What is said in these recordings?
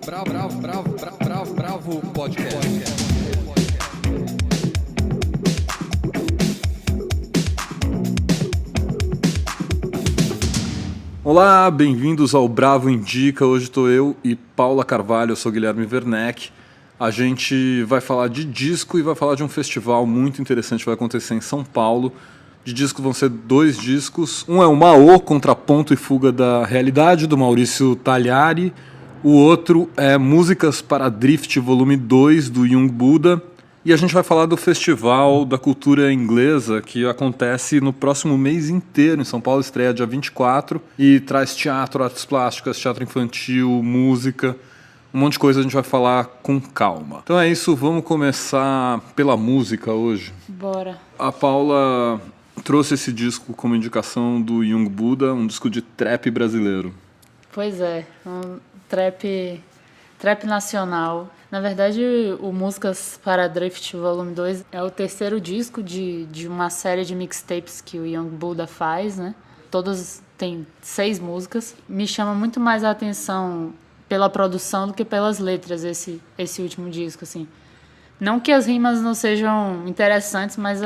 Bravo Podcast. Olá, bem-vindos ao Bravo Indica. Hoje estou eu e Paula Carvalho, eu sou Guilherme Werneck. A gente vai falar de disco e vai falar de um festival muito interessante que vai acontecer em São Paulo. De disco vão ser 2 discos. Um é o Maô, Contraponto e Fuga da Realidade, do Maurício Tagliari. O outro é Músicas para Drift, volume 2, do Young Buddha. E a gente vai falar do Festival da Cultura Inglesa, que acontece no próximo mês inteiro em São Paulo, estreia dia 24, e traz teatro, artes plásticas, teatro infantil, música, um monte de coisa a gente vai falar com calma. Então é isso, vamos começar pela música hoje. Bora. A Paula trouxe esse disco como indicação do Young Buddha, um disco de trap brasileiro. Pois é, um trap nacional. Na verdade, o Músicas para Drift Volume 2 é o terceiro disco de uma série de mixtapes que o Young Buddha faz, né? Todas têm 6 músicas. Me chama muito mais a atenção pela produção do que pelas letras esse último disco, assim. Não que as rimas não sejam interessantes, mas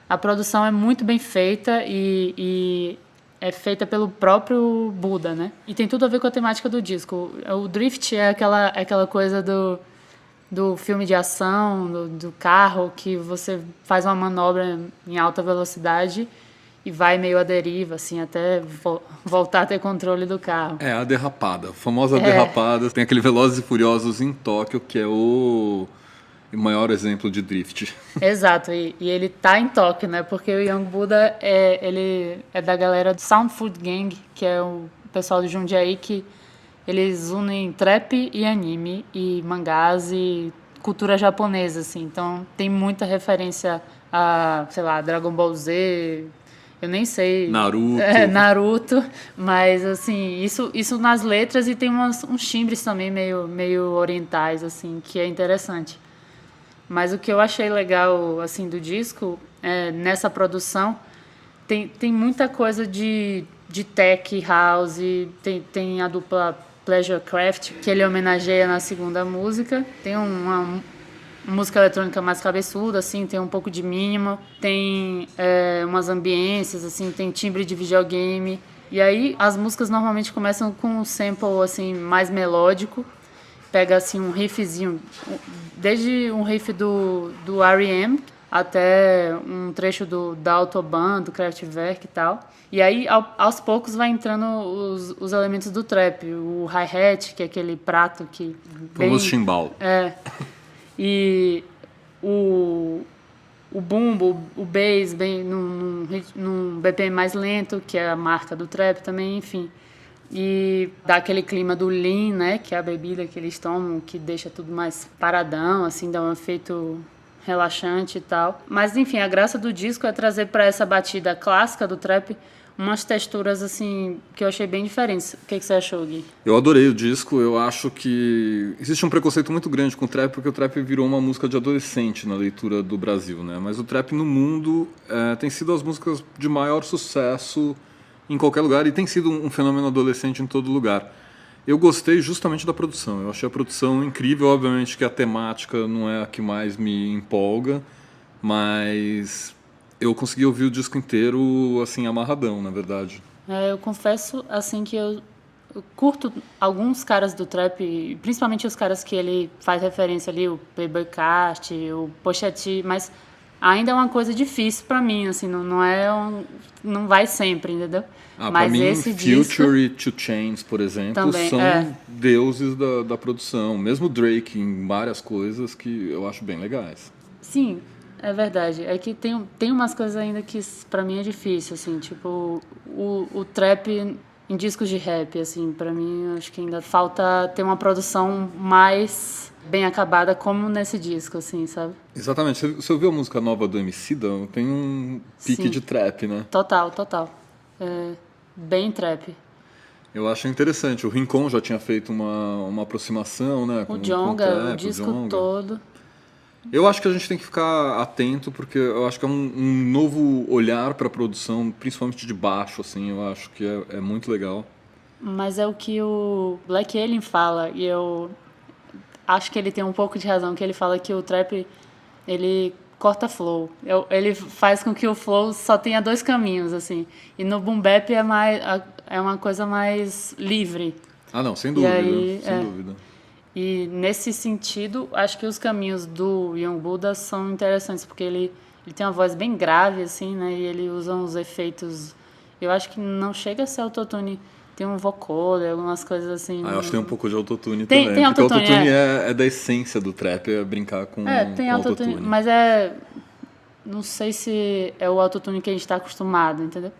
a produção é muito bem feita e é feita pelo próprio Buddha, né? E tem tudo a ver com a temática do disco. O drift é aquela coisa do filme de ação, do carro, que você faz uma manobra em alta velocidade e vai meio à deriva, assim, até voltar a ter controle do carro. É, a derrapada, a famosa derrapada. Tem aquele Velozes e Furiosos em Tóquio, que é o maior exemplo de drift. Exato, e ele tá em Tóquio, né? Porque o Young Buddha ele é da galera do Sound Food Gang, que é o pessoal do Jundiaí, que eles unem trap e anime e mangás e cultura japonesa, assim. Então tem muita referência a, sei lá, Dragon Ball Z, eu nem sei. Naruto, mas assim, isso nas letras, e tem uns timbres também meio orientais, assim, que é interessante. Mas o que eu achei legal, assim, do disco, nessa produção, tem muita coisa de tech house, tem a dupla Pleasure Craft, que ele homenageia na segunda música. Tem uma música eletrônica mais cabeçuda, assim, tem um pouco de minimal, tem umas ambiências, assim, tem timbre de videogame. E aí as músicas normalmente começam com um sample, assim, mais melódico. Pega, assim, um riffzinho, desde um riff do R.E.M. até um trecho da Autobahn, do Kraftwerk e tal. E aí, aos poucos, vai entrando os elementos do trap. O hi-hat, que é aquele prato que... Famoso chimbal. E o bumbo, o bass, bem num BPM mais lento, que é a marca do trap também, enfim. E dá aquele clima do lean, né, que é a bebida que eles tomam, que deixa tudo mais paradão, assim, dá um efeito relaxante e tal. Mas, enfim, a graça do disco é trazer para essa batida clássica do trap umas texturas, assim, que eu achei bem diferentes. O que você achou, Gui? Eu adorei o disco, eu acho que existe um preconceito muito grande com o trap, porque o trap virou uma música de adolescente na leitura do Brasil, né? Mas o trap no mundo tem sido as músicas de maior sucesso em qualquer lugar, e tem sido um fenômeno adolescente em todo lugar. Eu gostei justamente da produção, eu achei a produção incrível. Obviamente que a temática não é a que mais me empolga, mas eu consegui ouvir o disco inteiro, assim, amarradão, na verdade. Eu confesso, assim, que eu curto alguns caras do trap, principalmente os caras que ele faz referência ali, o Playboi Carti, o Pusha T, mas ainda é uma coisa difícil pra mim, assim, não vai sempre, entendeu? Mas pra mim, esse Future disco, e 2 Chainz, por exemplo, também, são deuses da produção. Mesmo Drake em várias coisas que eu acho bem legais. Sim, é verdade. É que tem umas coisas ainda que pra mim é difícil, assim, tipo o trap em discos de rap, assim, pra mim acho que ainda falta ter uma produção mais bem acabada como nesse disco, assim, sabe? Exatamente. Você ouviu a música nova do Emicida? Tem um pique Sim. de trap, né? Total. Bem trap. Eu acho interessante. O Rincon já tinha feito uma aproximação, né? O Djonga, com trap, o disco Djonga. todo. Eu acho que a gente tem que ficar atento, porque eu acho que é um novo olhar para a produção, principalmente de baixo, assim. Eu acho que é muito legal. Mas é o que o Black Alien fala, e eu acho que ele tem um pouco de razão, que ele fala que o trap, ele corta flow. Ele faz com que o flow só tenha dois caminhos, assim. E no boom bap é uma coisa mais livre. Ah, não, sem dúvida, aí, sem dúvida. E nesse sentido, acho que os caminhos do Young Buddha são interessantes, porque ele tem uma voz bem grave, assim, né? E ele usa uns efeitos... Eu acho que não chega a ser autotune. Tem um vocoder, algumas coisas assim. Eu acho que tem um pouco de autotune tem, também. Tem porque autotune, o autotune é da essência do trap, é brincar com tem com autotune, mas não sei se é o autotune que a gente está acostumado, entendeu?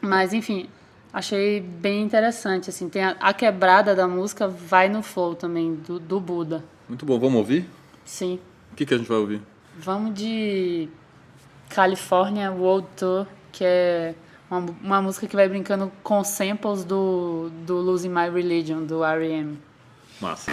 Mas, enfim, achei bem interessante, assim. Tem a quebrada da música vai no flow também, do Buda. Muito bom, vamos ouvir? Sim. O que a gente vai ouvir? Vamos de California World Tour, que é uma música que vai brincando com samples do Losing My Religion, do R.E.M. Massa.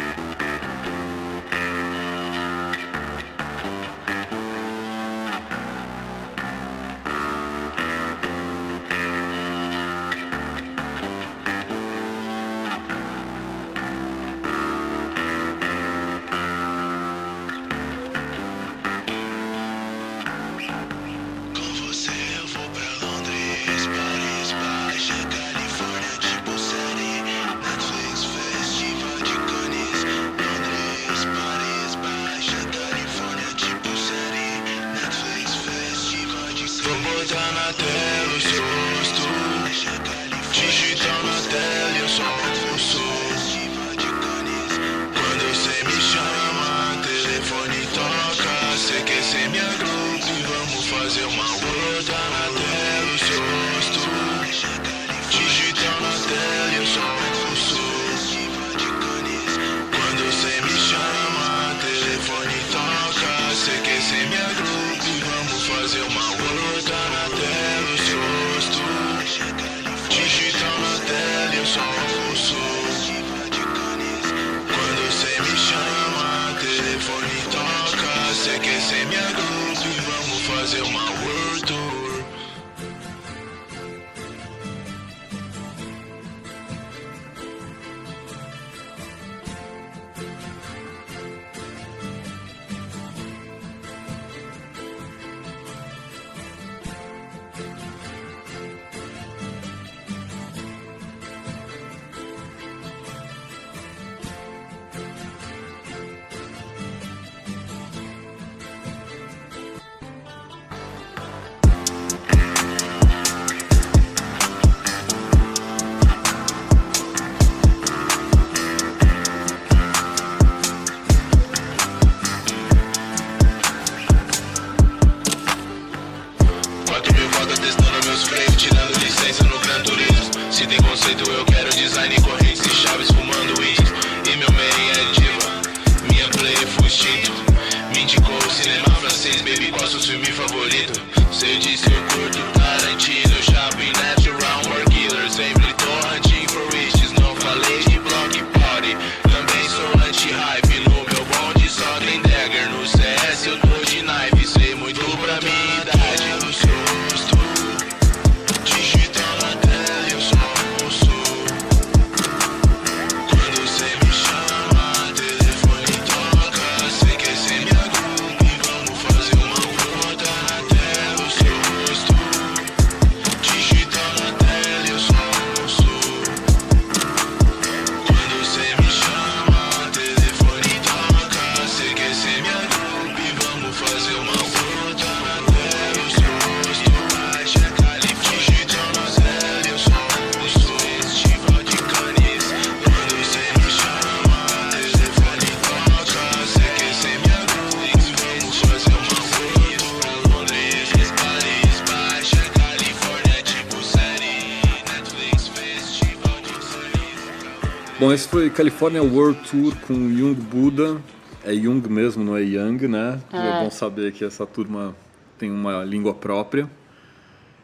Bom, esse foi California World Tour com Young Buddha. É Young mesmo, não é Young, né? É bom saber que essa turma tem uma língua própria.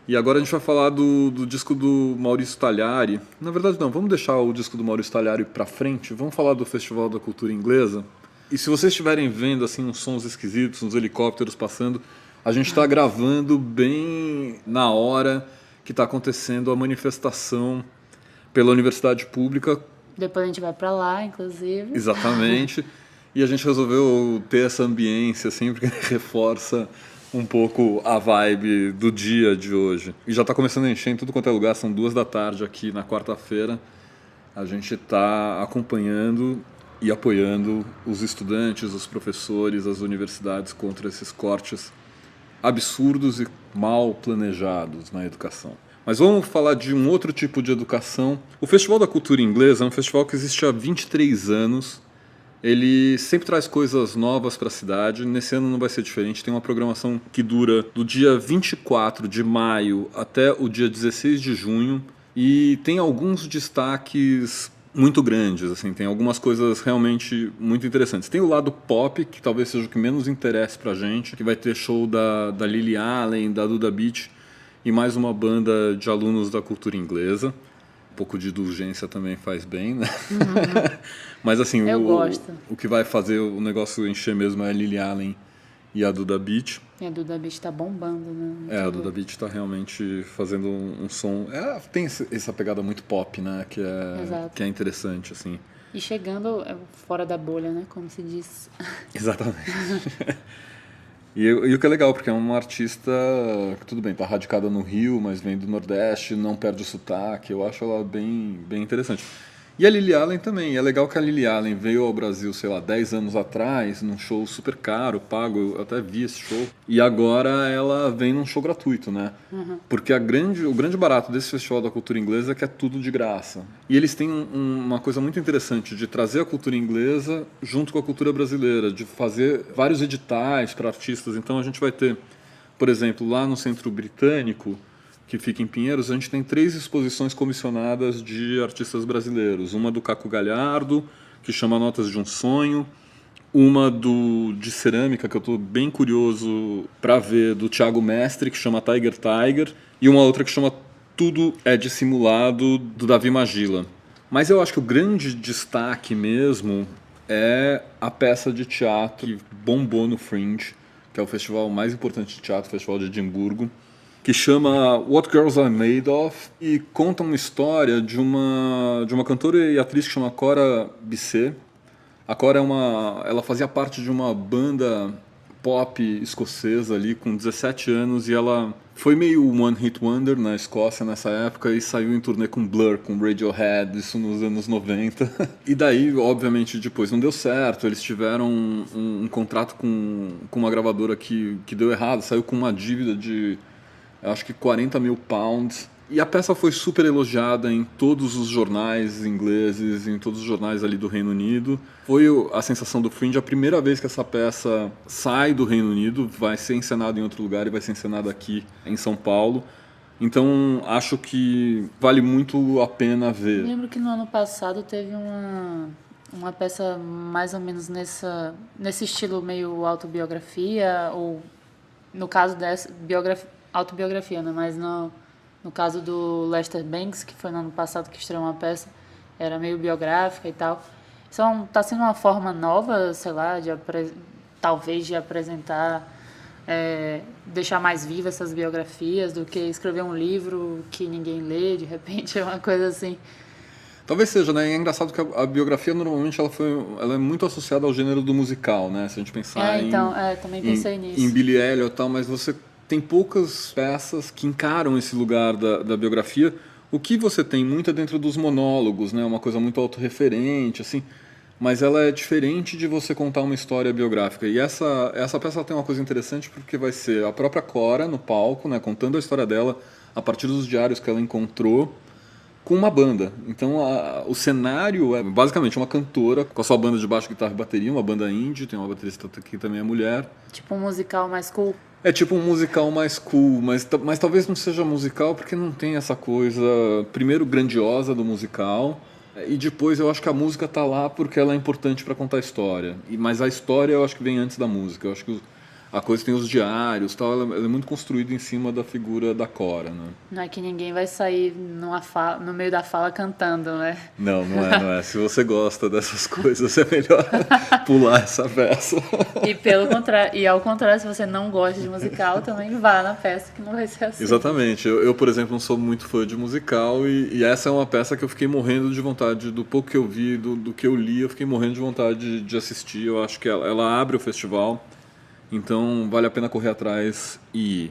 E agora a gente vai falar do disco do Maurício Tagliari. Na verdade não, vamos deixar o disco do Maurício Tagliari pra frente. Vamos falar do Festival da Cultura Inglesa. E se vocês estiverem vendo assim uns sons esquisitos, uns helicópteros passando, a gente está gravando bem na hora que está acontecendo a manifestação pela Universidade Pública. Depois a gente vai para lá, inclusive. Exatamente. E a gente resolveu ter essa ambiência, assim, porque reforça um pouco a vibe do dia de hoje. E já está começando a encher em tudo quanto é lugar, são 2 da tarde aqui na quarta-feira. A gente está acompanhando e apoiando os estudantes, os professores, as universidades contra esses cortes absurdos e mal planejados na educação. Mas vamos falar de um outro tipo de educação. O Festival da Cultura Inglesa é um festival que existe há 23 anos. Ele sempre traz coisas novas para a cidade. Nesse ano não vai ser diferente. Tem uma programação que dura do dia 24 de maio até o dia 16 de junho. E tem alguns destaques muito grandes, assim, tem algumas coisas realmente muito interessantes. Tem o lado pop, que talvez seja o que menos interessa pra gente, que vai ter show da Lily Allen, da Duda Beat e mais uma banda de alunos da cultura inglesa. Um pouco de indulgência também faz bem, né? Uhum. Mas assim, o que vai fazer o negócio encher mesmo é a Lily Allen e a Duda Beat. E a Duda Beat tá bombando, né? A Duda Beat tá realmente fazendo um som... tem essa pegada muito pop, né? Que é interessante, assim. E chegando fora da bolha, né? Como se diz. Exatamente. E o que é legal, porque é uma artista que, tudo bem, tá radicada no Rio, mas vem do Nordeste, não perde o sotaque. Eu acho ela bem, bem interessante. E a Lily Allen também. É legal que a Lily Allen veio ao Brasil, sei lá, 10 anos atrás, num show super caro, pago. Eu até vi esse show. E agora ela vem num show gratuito, né? Uhum. Porque o grande barato desse Festival da Cultura Inglesa é que é tudo de graça. E eles têm uma coisa muito interessante de trazer a cultura inglesa junto com a cultura brasileira, de fazer vários editais para artistas. Então a gente vai ter, por exemplo, lá no Centro Britânico, que fica em Pinheiros, a gente tem 3 exposições comissionadas de artistas brasileiros. Uma do Caco Galhardo, que chama Notas de um Sonho. Uma de cerâmica, que eu estou bem curioso para ver, do Thiago Mestre, que chama Tiger Tiger. E uma outra que chama Tudo é Dissimulado, do Davi Magila. Mas eu acho que o grande destaque mesmo é a peça de teatro que bombou no Fringe, que é o festival mais importante de teatro, o Festival de Edimburgo, que chama What Girls Are Made Of, e conta uma história de uma cantora e atriz que chama Cora Bissett. A Cora ela fazia parte de uma banda pop escocesa ali com 17 anos, e ela foi meio one hit wonder na Escócia nessa época e saiu em turnê com Blur, com Radiohead, isso nos anos 90. E daí, obviamente, depois não deu certo, eles tiveram um contrato com uma gravadora que deu errado, saiu com uma dívida de acho que 40 mil pounds. E a peça foi super elogiada em todos os jornais ingleses, em todos os jornais ali do Reino Unido. Foi a sensação do Fringe, a primeira vez que essa peça sai do Reino Unido, vai ser encenada em outro lugar e vai ser encenada aqui em São Paulo. Então acho que vale muito a pena ver. Eu lembro que no ano passado teve uma peça mais ou menos nesse estilo meio autobiografia, ou no caso dessa, autobiografia, né? Mas no caso do Lester Banks, que foi no ano passado que estreou uma peça, era meio biográfica e tal. Então, tá sendo uma forma nova, sei lá, talvez de apresentar, deixar mais vivas essas biografias do que escrever um livro que ninguém lê, de repente, é uma coisa assim. Talvez seja, né? É engraçado que a biografia normalmente ela é muito associada ao gênero do musical, né? Se a gente pensar também pensei nisso. Em Billy Elliot e tal, mas você tem poucas peças que encaram esse lugar da biografia. O que você tem muito é dentro dos monólogos, né? Uma coisa muito autorreferente, assim. Mas ela é diferente de você contar uma história biográfica. E essa peça tem uma coisa interessante porque vai ser a própria Cora no palco, né? Contando a história dela a partir dos diários que ela encontrou, com uma banda. Então o cenário é basicamente uma cantora com a sua banda de baixo, guitarra e bateria, uma banda indie, tem uma baterista que também é mulher. Tipo um musical mais cool. É tipo um musical mais cool, mas talvez não seja musical porque não tem essa coisa, primeiro, grandiosa do musical, e depois eu acho que a música tá lá porque ela é importante para contar a história. Mas a história eu acho que vem antes da música. Eu acho que A coisa tem os diários, tal, ela é muito construída em cima da figura da Cora, né? Não é que ninguém vai sair no meio da fala cantando, né? Não, não é. Se você gosta dessas coisas, é melhor pular essa peça. E ao contrário, se você não gosta de musical, também vá na peça que não vai ser assim. Exatamente. Eu, por exemplo, não sou muito fã de musical e essa é uma peça que eu fiquei morrendo de vontade, do pouco que eu vi, do que eu li, eu fiquei morrendo de vontade de assistir. Eu acho que ela abre o festival, então vale a pena correr atrás e ir.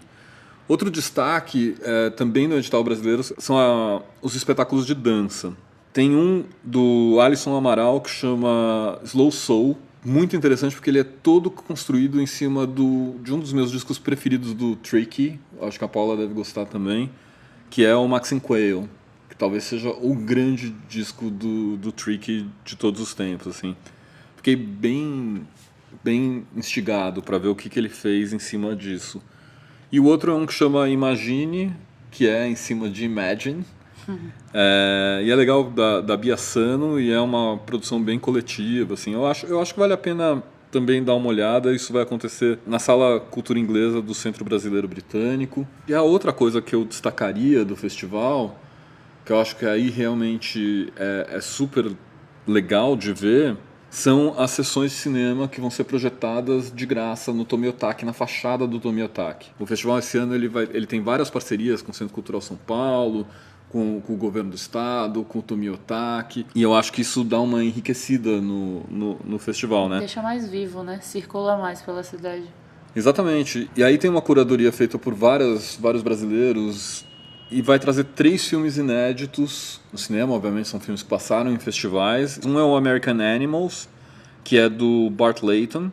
Outro destaque, também no edital brasileiro, são os espetáculos de dança. Tem um do Alisson Amaral que chama Slow Soul, muito interessante porque ele é todo construído em cima de um dos meus discos preferidos do Tricky, acho que a Paula deve gostar também, que é o Maxine Quayle, que talvez seja o grande disco do Tricky de todos os tempos, assim. Fiquei bem instigado para ver o que ele fez em cima disso. E o outro é um que chama Imagine, que é em cima de Imagine. E é legal da Bia Sano e é uma produção bem coletiva. Assim. Eu acho que vale a pena também dar uma olhada. Isso vai acontecer na Sala Cultura Inglesa do Centro Brasileiro Britânico. E a outra coisa que eu destacaria do festival, que eu acho que aí realmente é super legal de ver, são as sessões de cinema que vão ser projetadas de graça no Tomiotaki, na fachada do Tomiotaki. O festival esse ano ele tem várias parcerias com o Centro Cultural São Paulo, com o governo do estado, com o Tomiotaki, e eu acho que isso dá uma enriquecida no festival, né? Deixa mais vivo, né? Circula mais pela cidade. Exatamente. E aí tem uma curadoria feita por vários brasileiros e vai trazer 3 filmes inéditos no cinema, obviamente são filmes que passaram em festivais. Um é o American Animals, que é do Bart Layton,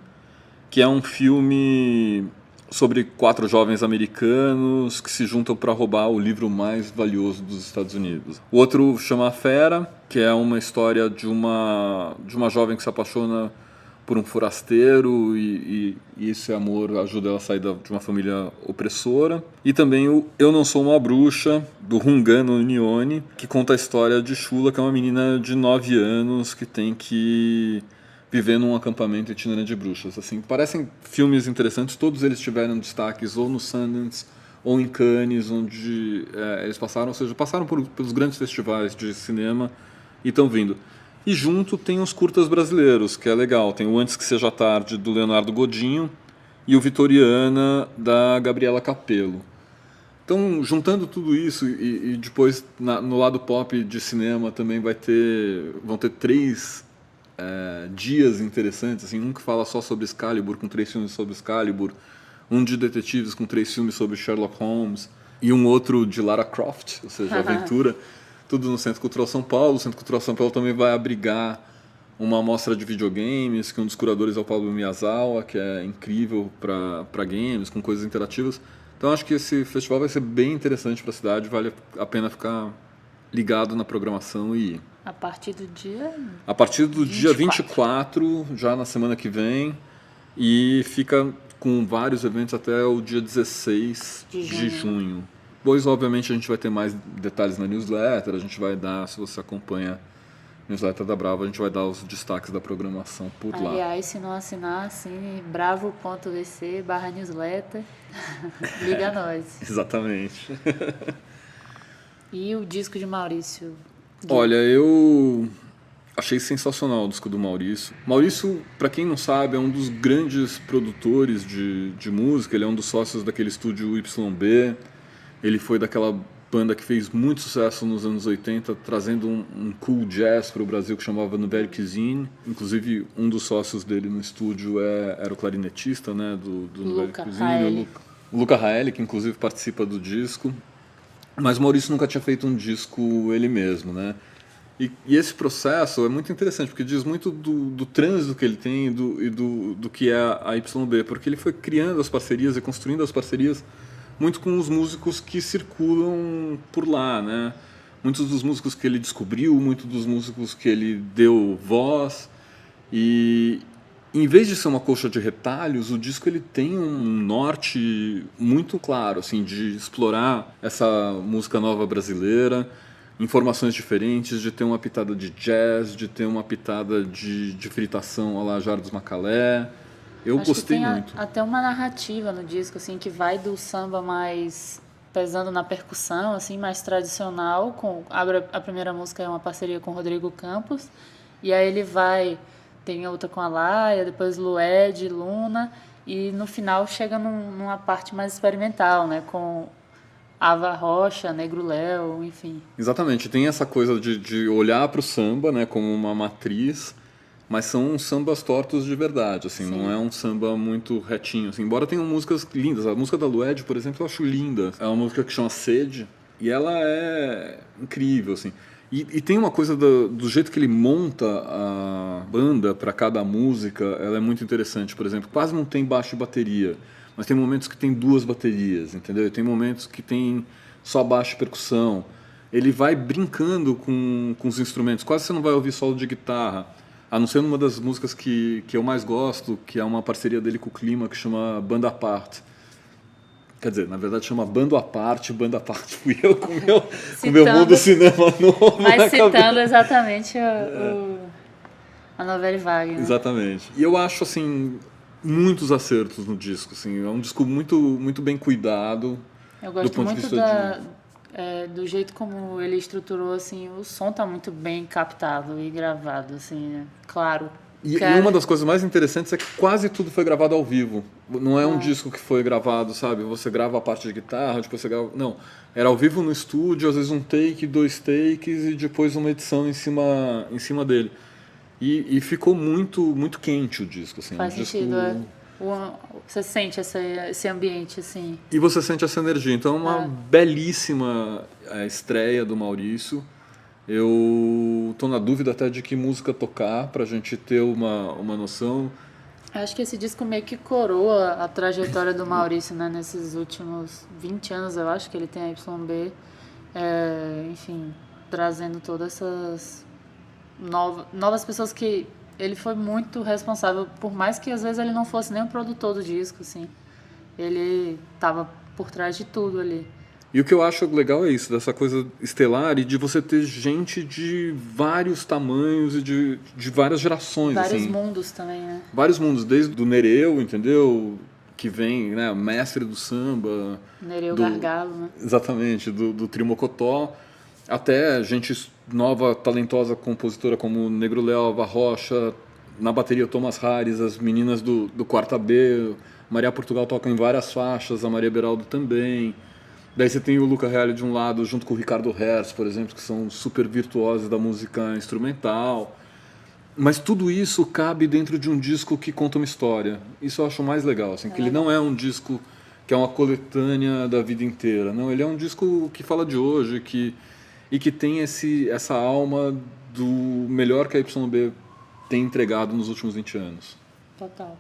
que é um filme sobre 4 jovens americanos que se juntam para roubar o livro mais valioso dos Estados Unidos. O outro chama A Fera, que é uma história de uma jovem que se apaixona por um forasteiro e esse amor ajuda ela a sair de uma família opressora. E também o Eu Não Sou Uma Bruxa, do Rungano Nione, que conta a história de Shula, que é uma menina de 9 anos que tem que viver num acampamento itinerante de bruxas. Assim, parecem filmes interessantes, todos eles tiveram destaques ou no Sundance ou em Cannes, onde eles passaram, ou seja, passaram pelos grandes festivais de cinema e estão vindo. E junto tem os curtas brasileiros, que é legal. Tem o Antes Que Seja Tarde, do Leonardo Godinho, e o Vitoriana, da Gabriela Capello. Então, juntando tudo isso, e depois no lado pop de cinema também vão ter 3 dias interessantes. Assim, um que fala só sobre Excalibur, com 3 filmes sobre Excalibur, um de detetives com 3 filmes sobre Sherlock Holmes, e um outro de Lara Croft, ou seja, aventura. Tudo no Centro Cultural São Paulo. O Centro Cultural São Paulo também vai abrigar uma amostra de videogames, que um dos curadores é o Pablo Miyazawa, que é incrível para games, com coisas interativas. Então acho que esse festival vai ser bem interessante para a cidade, vale a pena ficar ligado na programação e ir. A partir do dia... A partir do dia 24, já na semana que vem, e fica com vários eventos até o dia 16 de junho. Depois, obviamente, a gente vai ter mais detalhes na newsletter, a gente vai dar, se você acompanha a newsletter da Bravo, a gente vai dar os destaques da programação por lá. Aliás, se não assinar, assine bravo.vc/newsletter, liga a nós. Exatamente. E o disco de Maurício? Olha, eu achei sensacional o disco do Maurício. Maurício, para quem não sabe, é um dos grandes produtores de música, ele é um dos sócios daquele estúdio YB. Ele foi daquela banda que fez muito sucesso nos anos 80, trazendo um cool jazz para o Brasil que chamava Nouvelle Cuisine. Inclusive, um dos sócios dele no estúdio era o clarinetista, né, do Nouvelle Cuisine, o Luca Raeli, que inclusive participa do disco. Mas o Maurício nunca tinha feito um disco ele mesmo, né? E esse processo é muito interessante, porque diz muito do trânsito que ele tem e do que é a YB, porque ele foi criando as parcerias e construindo as parcerias muito com os músicos que circulam por lá, né? Muitos dos músicos que ele descobriu, muitos dos músicos que ele deu voz. E em vez de ser uma colcha de retalhos, o disco ele tem um norte muito claro, assim, de explorar essa música nova brasileira, informações diferentes, de ter uma pitada de jazz, de ter uma pitada de fritação à la Jardim Macalé. Eu Acho que gostei tem muito. até uma narrativa no disco, assim, que vai do samba mais pesando na percussão, assim, mais tradicional. A primeira música é uma parceria com o Rodrigo Campos, e aí ele vai, tem outra com a Laia, depois Lued, Luna, e no final chega numa parte mais experimental, né, com Ava Rocha, Negro Léo, enfim. Exatamente, tem essa coisa de olhar para o samba, né, como uma matriz, mas são sambas tortos de verdade, assim, Sim. não é um samba muito retinho, assim, embora tenham músicas lindas. A música da Lued, por exemplo, eu acho linda. É uma música que chama Sede, e ela é incrível, assim. E tem uma coisa do jeito que ele monta a banda para cada música, ela é muito interessante. Por exemplo, quase não tem baixo e bateria, mas tem momentos que tem duas baterias, entendeu? E tem momentos que tem só baixo e percussão. Ele vai brincando com os instrumentos. Quase você não vai ouvir solo de guitarra, a não ser numa das músicas que eu mais gosto, que é uma parceria dele com o Clima, que chama Banda Apart. Quer dizer, na verdade chama Banda Apart fui eu com o meu mundo cinema novo. Mas citando exatamente a novela Wagner. Exatamente. E eu acho, assim, muitos acertos no disco, assim. É um disco muito, muito bem cuidado. Eu gosto muito do jeito como ele estruturou, assim, o som tá muito bem captado e gravado, assim, né? Claro. E uma das coisas mais interessantes é que quase tudo foi gravado ao vivo. Não é um disco que foi gravado, sabe? Você grava a parte de guitarra, depois você grava... Não, era ao vivo no estúdio, às vezes um take, 2 takes e depois uma edição em cima dele. E ficou muito, muito quente o disco, assim. Faz sentido, é. Você sente esse ambiente, assim. E você sente essa energia. Então é uma belíssima estreia do Maurício. Eu tô na dúvida até de que música tocar pra gente ter uma noção. Acho que esse disco meio que coroa a trajetória do Maurício, né? Nesses últimos 20 anos, eu acho que ele tem a YB. Enfim, trazendo todas essas novas pessoas que ele foi muito responsável, por mais que às vezes ele não fosse nem o produtor do disco, assim. Ele tava por trás de tudo ali. E o que eu acho legal é isso, dessa coisa estelar e de você ter gente de vários tamanhos e de várias gerações. Vários assim. mundos também, né? Vários mundos, desde o Nereu, entendeu? Que vem, né, mestre do samba. Nereu Gargalo, né? Exatamente, do Trio Mocotó, até gente nova, talentosa, compositora como Negro Léo, Ava Rocha, na bateria Thomas Harris, as meninas do Quarta B, Maria Portugal toca em várias faixas, a Maria Beraldo também. Daí você tem o Luca Reale de um lado, junto com o Ricardo Hertz, por exemplo, que são super virtuosos da música instrumental. Mas tudo isso cabe dentro de um disco que conta uma história. Isso eu acho mais legal, assim, que ele não é um disco que é uma coletânea da vida inteira. Não, ele é um disco que fala de hoje e que tem essa alma do melhor que a YB tem entregado nos últimos 20 anos. Total.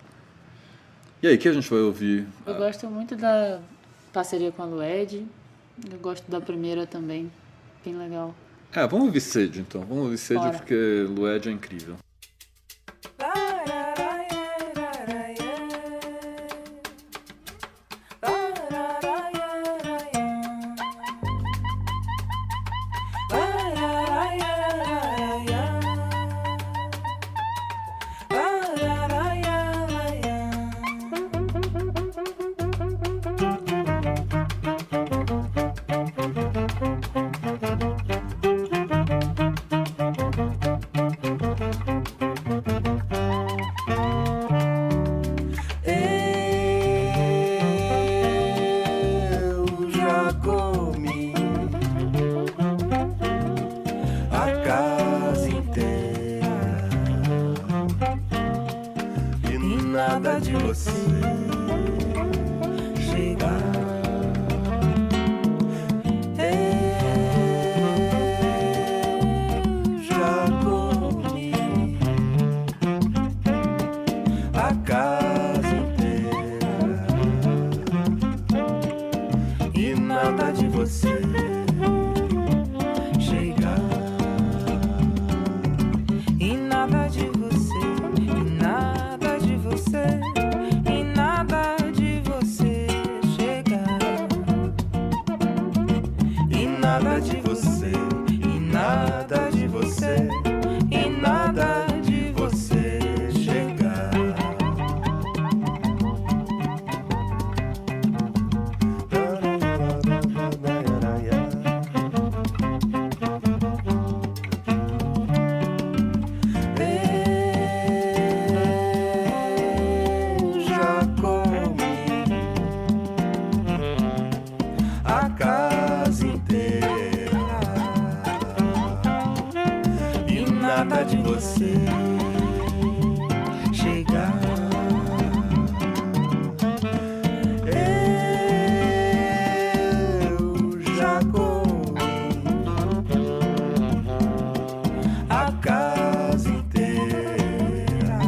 E aí, o que a gente vai ouvir? Eu gosto muito da parceria com a Lued. Eu gosto da primeira também. Bem legal. Vamos ouvir Sede, então. Vamos ouvir Sede porque Lued é incrível. E nada de você, e nada de você, e nada nada de você chegar. Eu já comi a casa inteira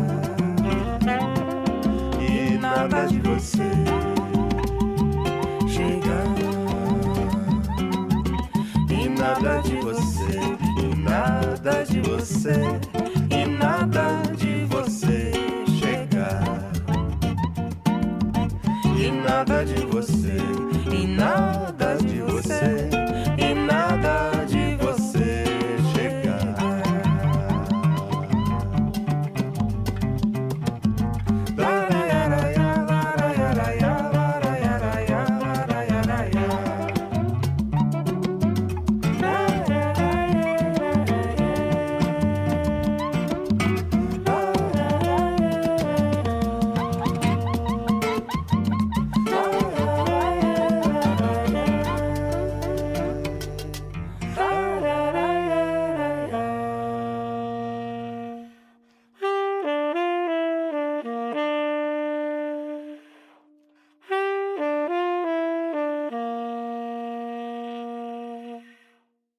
e nada de você chegar. E nada de você, e nada de você